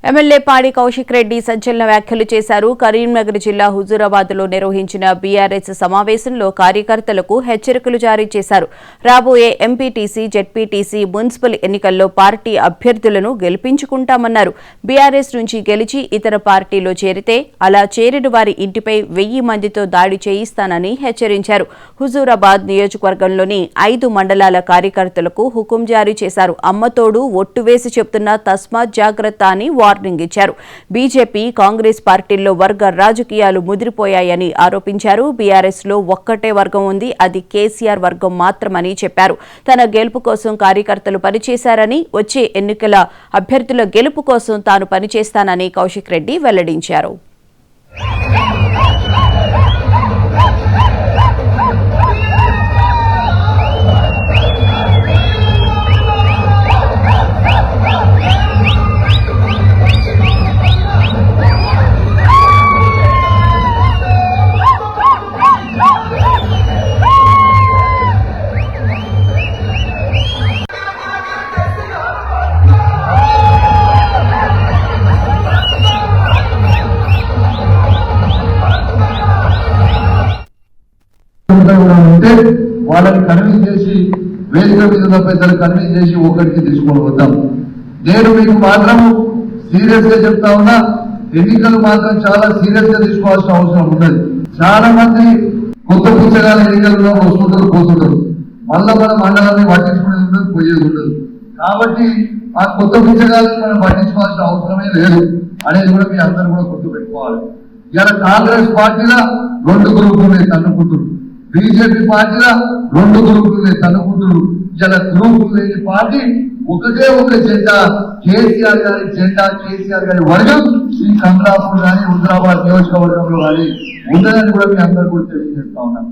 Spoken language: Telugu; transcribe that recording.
ఎమ్మెల్యే పాడి కౌశిక్ రెడ్డి సంచలన వ్యాఖ్యలు చేశారు. కరీంనగర్ జిల్లా హుజూరాబాద్లో నిర్వహించిన బీఆర్ఎస్ సమావేశంలో కార్యకర్తలకు హెచ్చరికలు జారీ చేశారు. రాబోయే ఎంపీటీసీ, జెడ్పీటీసీ, మున్సిపల్ ఎన్నికల్లో పార్టీ అభ్యర్థులను గెలిపించుకుంటామన్నారు. బీఆర్ఎస్ నుంచి గెలిచి ఇతర పార్టీలో చేరితే అలా చేరిన వారి ఇంటిపై 1000 మందితో దాడి చేయిస్తానని హెచ్చరించారు. హుజూరాబాద్ నియోజకవర్గంలోని 5 మండలాల కార్యకర్తలకు హుకుం జారీ చేశారు. అమ్మతోడు ఒట్టు వేసి చెప్తున్న తస్మాత్ జాగ్రత్త అని వార్నింగ్ ఇచ్చారు. బీజేపీ, కాంగ్రెస్ పార్టీల్లో వర్గ రాజకీయాలు ముదిరిపోయాయని ఆరోపించారు. బీఆర్ఎస్ లో ఒక్కటే వర్గం ఉంది, అది కేసీఆర్ వర్గం మాత్రమని చెప్పారు. తన గెలుపు కోసం కార్యకర్తలు పనిచేశారని, వచ్చే ఎన్నికల అభ్యర్థుల గెలుపు కోసం తాను పనిచేస్తానని కౌశిక్ రెడ్డి వెల్లడించారు. వాళ్ళని కన్విన్స్ చేసి వేదిక మీద ఉన్న పెద్దలు కన్విన్స్ చేసి ఒకరికి తీసుకొని వద్దాం. నేను మీకు మాత్రం సీరియస్ గా చెప్తా ఉన్నా, ఎన్నికలు మాత్రం చాలా సీరియస్ గా తీసుకోవాల్సిన అవసరం ఉన్నది. చాలా మంది కొత్త పుస్తకాల ఎన్నికల్లో వస్తుంటారు, పోతుంటారు. మళ్ళా మన మండలాన్ని పట్టించుకునేది ఉండదు, పోయేది ఉండదు. కాబట్టి ఆ కొత్త పుస్తకాలను మనం పట్టించుకోవాల్సిన అవసరమే లేదు అనేది కూడా మీ అందరూ కూడా గుర్తుపెట్టుకోవాలి. ఇలా కాంగ్రెస్ పార్టీలో 2 గ్రూపులు ఉన్నాయి, తన్నుకుంటున్నారు. బీజేపీ పార్టీలో 2 గ్రూపులు ఉన్నాయి, తన్నుకుంటున్నారు. ఇలా గ్రూపులు లేని పార్టీ ఒకటే ఒక జెండా, కేసీఆర్ గారి జెండా, కేసీఆర్ గారి వర్గం ఈ కమలాపూర్ కానీ హుజూరాబాద్ నియోజకవర్గంలో కానీ ఉండదని కూడా మీ అందరూ కూడా తెలియజేస్తా ఉన్నాం.